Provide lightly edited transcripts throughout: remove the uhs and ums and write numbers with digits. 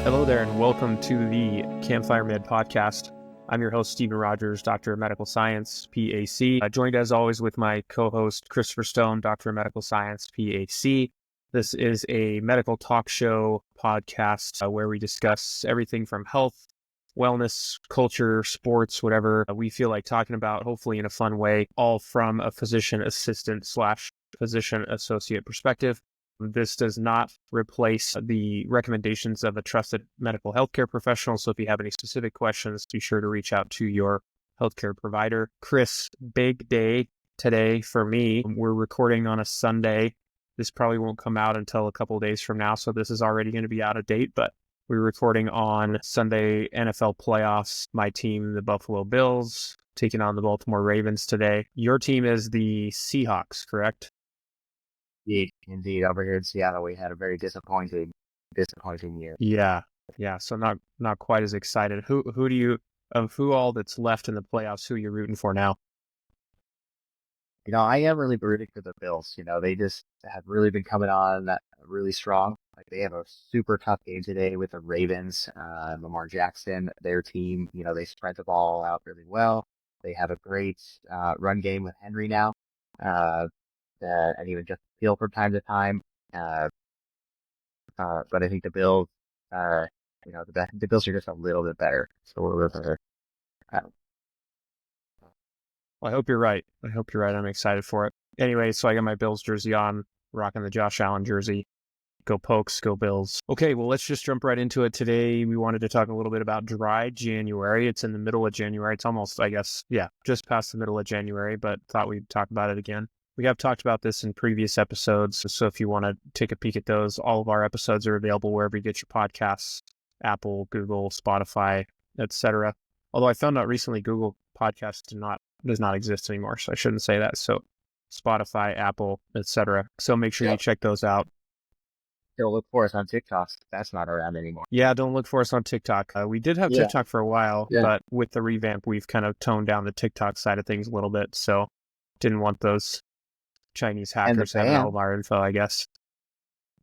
Hello there, and welcome to the CampfireMed podcast. I'm your host, Stephen Rogers, Doctor of Medical Science, PAC. Joined as always with my co-host, Christopher Stone, Doctor of Medical Science, PAC. This is a medical talk show podcast where we discuss everything from health, wellness, culture, sports, whatever we feel like talking about, hopefully in a fun way, all from a physician assistant / physician associate perspective. This does not replace the recommendations of a trusted medical healthcare professional. So if you have any specific questions, be sure to reach out to your healthcare provider. Chris, big day today for me. We're recording on a Sunday. This probably won't come out until a couple of days from now, so this is already going to be out of date, but we're recording on Sunday NFL playoffs. My team, the Buffalo Bills, taking on the Baltimore Ravens today. Your team is the Seahawks, correct? Indeed. Over here in Seattle, we had a very disappointing year. Yeah. So not quite as excited. Who all that's left in the playoffs, who are you rooting for now? I am really rooting for the Bills. They just have really been coming on really strong. Like, they have a super tough game today with the Ravens. Lamar Jackson, their team, they spread the ball out really well. They have a great run game with Henry now. And even just feel from time to time. But I think the Bills, the Bills are just a little bit better. So we're with Well, I hope you're right. I'm excited for it. Anyway, so I got my Bills jersey on, rocking the Josh Allen jersey. Go Pokes, go Bills. Okay, well, let's just jump right into it. Today, we wanted to talk a little bit about dry January. It's in the middle of January. It's almost, just past the middle of January, but thought we'd talk about it again. We have talked about this in previous episodes, so if you want to take a peek at those, all of our episodes are available wherever you get your podcasts, Apple, Google, Spotify, etc. Although I found out recently Google Podcasts does not exist anymore, so I shouldn't say that. So Spotify, Apple, etc. So make sure you check those out. Don't look for us on TikTok. That's not around anymore. Yeah, don't look for us on TikTok. We did have TikTok for a while, but with the revamp, we've kind of toned down the TikTok side of things a little bit, so didn't want those Chinese hackers having all of our info, I guess.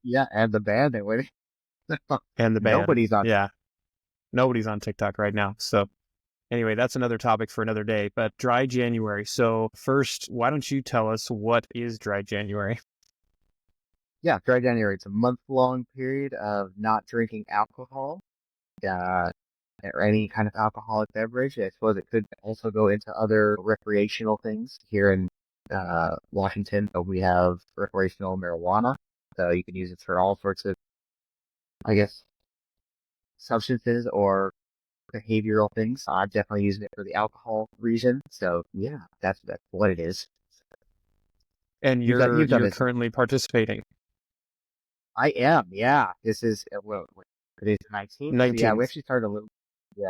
Yeah, and the band they went. And the band. Nobody's on TikTok right now. So anyway, that's another topic for another day. But dry January. So first, why don't you tell us what is dry January? Yeah, dry January. It's a month-long period of not drinking alcohol, or any kind of alcoholic beverage. I suppose it could also go into other recreational things. Here in Washington, we have recreational marijuana, so you can use it for all sorts of, substances or behavioral things. I'm definitely using it for the alcohol reason. So yeah, that's what it is. And you're currently participating. I am. Yeah, this is today's 19th. 19th. Yeah, we actually started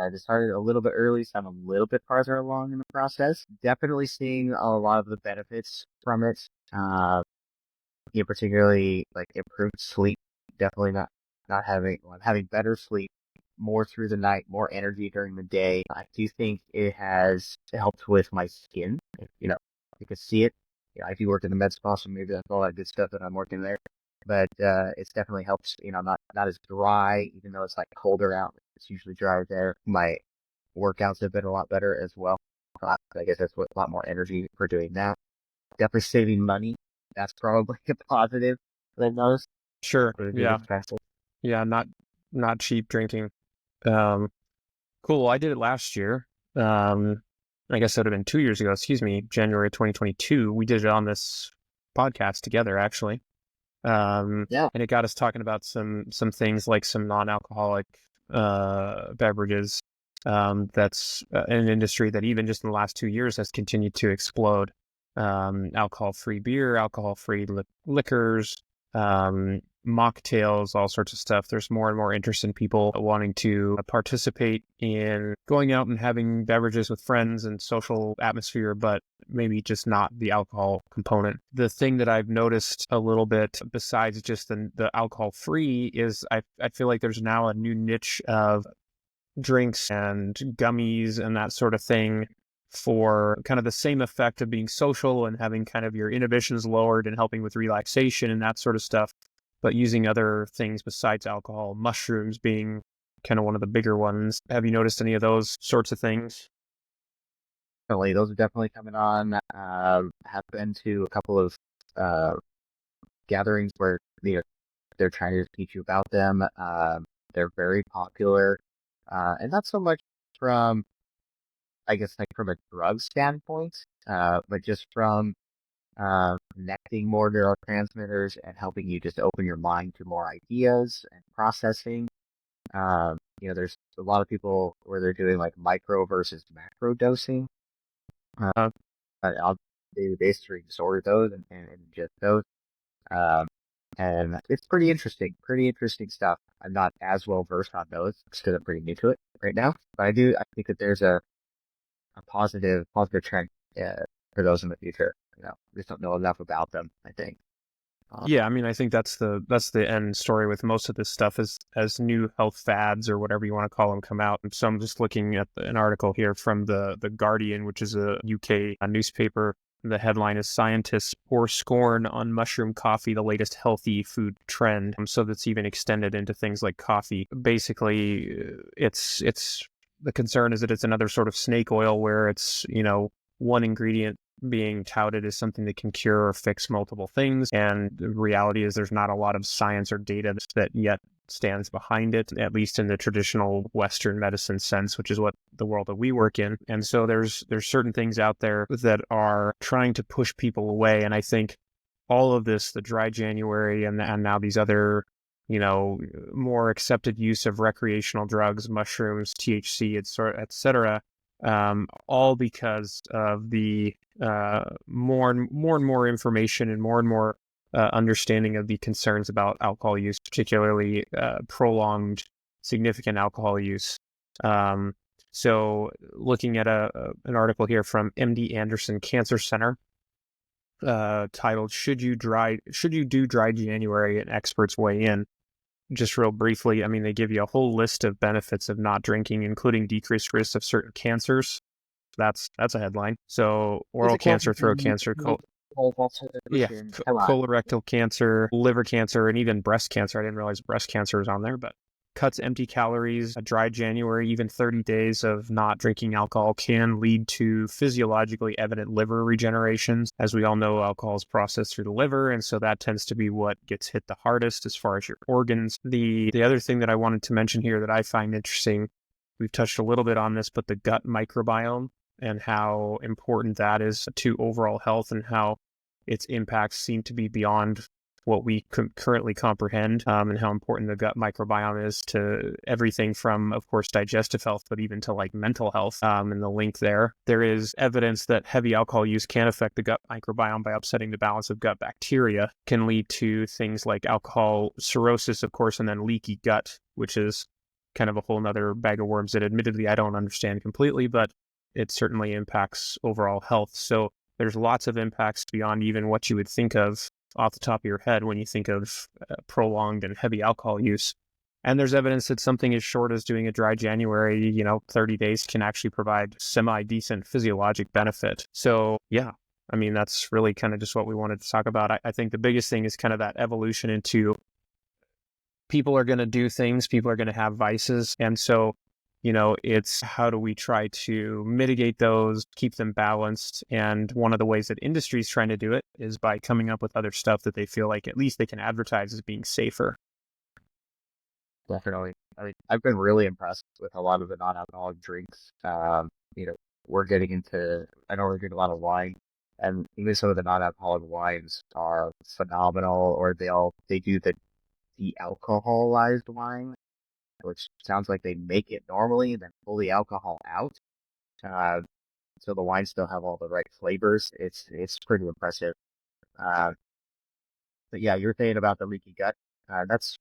I just started a little bit early, so I'm a little bit farther along in the process. Definitely seeing a lot of the benefits from it. Particularly like improved sleep. Definitely not having better sleep, more through the night, more energy during the day. I do think it has helped with my skin. You can see it. I do work in the med spa, so maybe that's all that good stuff that I'm working there. But it's definitely helps. Not as dry, even though it's like colder out. It's usually drier there. My workouts have been a lot better as well. I guess that's a lot more energy for doing that. Definitely saving money. That's probably a positive that I've noticed. Sure. Yeah. Not cheap drinking. Cool. I did it last year. I guess it would have been 2 years ago. January 2022. We did it on this podcast together, actually. And it got us talking about some things like some non-alcoholic beverages. That's an industry that even just in the last 2 years has continued to explode. Alcohol-free beer, alcohol-free liquors, mocktails, all sorts of stuff. There's more and more interest in people wanting to participate in going out and having beverages with friends and social atmosphere, but maybe just not the alcohol component. The thing that I've noticed a little bit besides just the alcohol-free is I feel like there's now a new niche of drinks and gummies and that sort of thing for kind of the same effect of being social and having kind of your inhibitions lowered and helping with relaxation and that sort of stuff, but using other things besides alcohol, mushrooms being kind of one of the bigger ones. Have you noticed any of those sorts of things? Definitely, those are definitely coming on. Have been to a couple of uh, gatherings where they're trying to teach you about them. They're very popular, and not so much from, I guess, like from a drug standpoint, but just from connecting more neurotransmitters and helping you just open your mind to more ideas and processing. There's a lot of people where they're doing like micro versus macro dosing. Uh, I'll daily basis to disorder those and just those. Um, and it's pretty interesting stuff. I'm not as well versed on those because I'm pretty new to it right now, but I think that there's a positive trend for those in the future. We just don't know enough about them, I think. Yeah, I mean, I think that's the end story with most of this stuff is as new health fads or whatever you want to call them come out. And so I'm just looking at an article here from the Guardian, which is a UK newspaper. The headline is "Scientists Pour Scorn on Mushroom Coffee, the latest healthy food trend." So that's even extended into things like coffee. Basically, it's the concern is that it's another sort of snake oil where it's, one ingredient being touted as something that can cure or fix multiple things. And the reality is there's not a lot of science or data that yet stands behind it, at least in the traditional Western medicine sense, which is what the world that we work in. And so there's certain things out there that are trying to push people away. And I think all of this, the dry January and now these other, more accepted use of recreational drugs, mushrooms, THC, et cetera, all because of the more and more information and more understanding of the concerns about alcohol use, particularly prolonged, significant alcohol use. So looking at an article here from MD Anderson Cancer Center, titled "Should you do dry January?" and experts weigh in. Just real briefly, I mean, they give you a whole list of benefits of not drinking, including decreased risk of certain cancers. That's a headline. So oral cancer, throat cancer, colorectal cancer, liver cancer, and even breast cancer. I didn't realize breast cancer is on there, but cuts empty calories. A dry January, even 30 days of not drinking alcohol can lead to physiologically evident liver regeneration. As we all know, alcohol is processed through the liver, and so that tends to be what gets hit the hardest as far as your organs. The other thing that I wanted to mention here that I find interesting, we've touched a little bit on this, but the gut microbiome and how important that is to overall health and how its impacts seem to be beyond what we currently comprehend, and how important the gut microbiome is to everything from, of course, digestive health, but even to like mental health. And the link there is evidence that heavy alcohol use can affect the gut microbiome by upsetting the balance of gut bacteria, can lead to things like alcohol cirrhosis, of course, and then leaky gut, which is kind of a whole nother bag of worms that admittedly I don't understand completely, but it certainly impacts overall health. So there's lots of impacts beyond even what you would think of off the top of your head when you think of prolonged and heavy alcohol use. And there's evidence that something as short as doing a dry January, 30 days can actually provide semi-decent physiologic benefit. So yeah, I mean, that's really kind of just what we wanted to talk about. I think the biggest thing is kind of that evolution into people are going to do things, people are going to have vices. And so it's how do we try to mitigate those, keep them balanced? And one of the ways that industry is trying to do it is by coming up with other stuff that they feel like at least they can advertise as being safer. Definitely. I mean, I've been really impressed with a lot of the non-alcoholic drinks. We're getting into, I know we're doing a lot of wine, and even some of the non-alcoholic wines are phenomenal, or they do the de-alcoholized wine, which sounds like they make it normally and then pull the alcohol out. So the wines still have all the right flavors. It's pretty impressive. But yeah, you're saying about the leaky gut. That's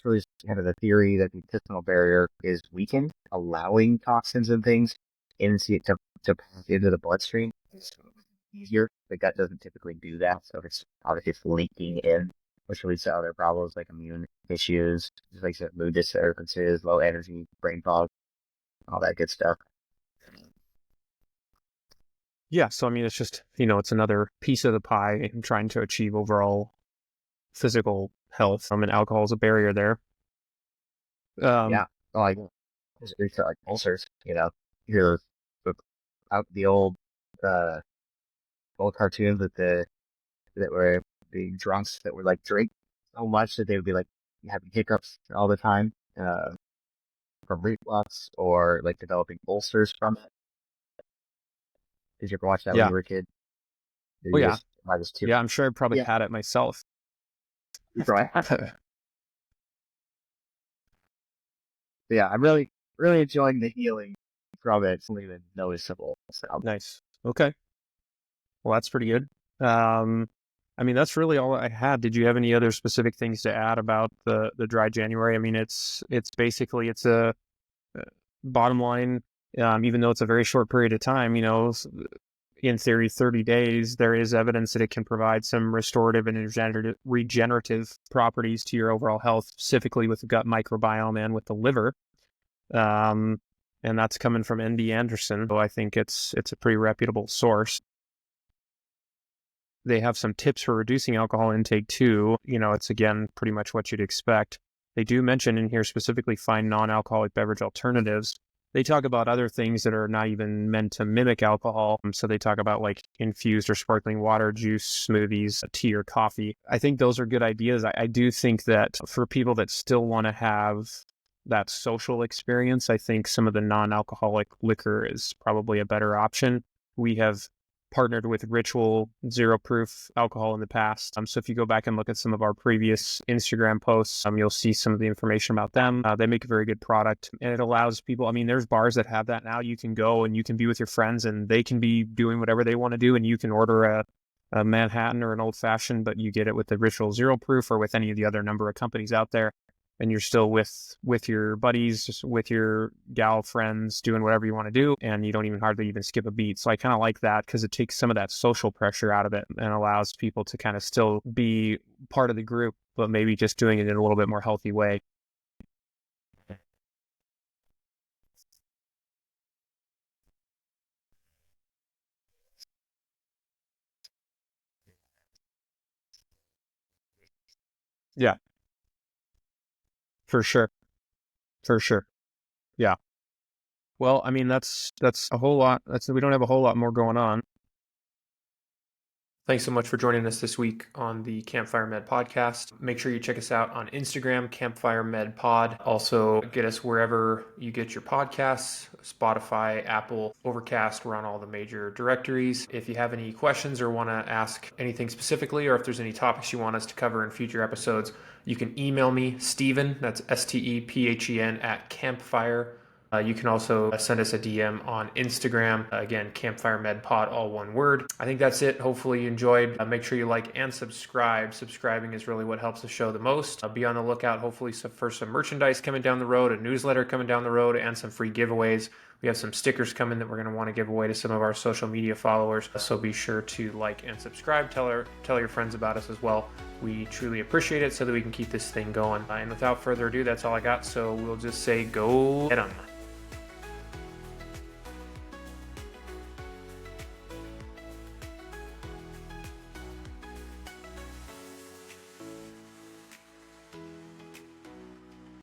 really kind of the theory that the intestinal barrier is weakened, allowing toxins and things to pass into the bloodstream. It's easier. The gut doesn't typically do that, so it's obviously it's leaking in, which leads to other problems like immune issues, just like I said, mood disturbances, low energy, brain fog, all that good stuff. Yeah, so I mean, it's just, it's another piece of the pie in trying to achieve overall physical health. And alcohol is a barrier there. Yeah. like it's like ulcers. You hear out the uh old cartoons that were the drunks that were like drink so much that they would be like having hiccups all the time from reflux or like developing ulcers from it. Did you ever watch that when Yeah. you were a kid? Did Oh you yeah. just am I just too? Yeah. I'm sure I probably Yeah, had it myself. you probably have. Yeah, I'm really enjoying the healing from it. It's not even noticeable. So Nice. Okay. Well, that's pretty good. I mean, that's really all I had. Did you have any other specific things to add about the dry January? I mean, it's basically it's a bottom line. Even though it's a very short period of time, in theory, 30 days, there is evidence that it can provide some restorative and regenerative properties to your overall health, specifically with the gut microbiome and with the liver. And that's coming from ND Anderson. So I think it's a pretty reputable source. They have some tips for reducing alcohol intake too. It's again pretty much what you'd expect. They do mention in here specifically find non-alcoholic beverage alternatives. They talk about other things that are not even meant to mimic alcohol. So they talk about like infused or sparkling water, juice, smoothies, tea, or coffee. I think those are good ideas. I do think that for people that still want to have that social experience, I think some of the non-alcoholic liquor is probably a better option. We have partnered with Ritual Zero Proof Alcohol in the past. So if you go back and look at some of our previous Instagram posts, you'll see some of the information about them. They make a very good product, and it allows people, I mean, there's bars that have that now. You can go and you can be with your friends and they can be doing whatever they want to do, and you can order a Manhattan or an old fashioned, but you get it with the Ritual Zero Proof or with any of the other number of companies out there. And you're still with your buddies, just with your gal friends, doing whatever you want to do, and you don't even hardly even skip a beat. So I kind of like that because it takes some of that social pressure out of it and allows people to kind of still be part of the group, but maybe just doing it in a little bit more healthy way. Yeah, for sure. For sure. Yeah. Well, I mean, that's a whole lot. We don't have a whole lot more going on. Thanks so much for joining us this week on the Campfire Med podcast. Make sure you check us out on Instagram, Campfire Med Pod. Also, get us wherever you get your podcasts, Spotify, Apple, Overcast. We're on all the major directories. If you have any questions or want to ask anything specifically, or if there's any topics you want us to cover in future episodes, you can email me, Steven, that's STEPHEN at Campfire. You can also send us a DM on Instagram. Again, Campfire Med Pod, all one word. I think that's it. Hopefully you enjoyed. Make sure you like and subscribe. Subscribing is really what helps the show the most. Be on the lookout, hopefully, for some merchandise coming down the road, a newsletter coming down the road, and some free giveaways. We have some stickers coming that we're going to want to give away to some of our social media followers. So be sure to like and subscribe. Tell your friends about us as well. We truly appreciate it so that we can keep this thing going. And without further ado, that's all I got. So we'll just say go head on.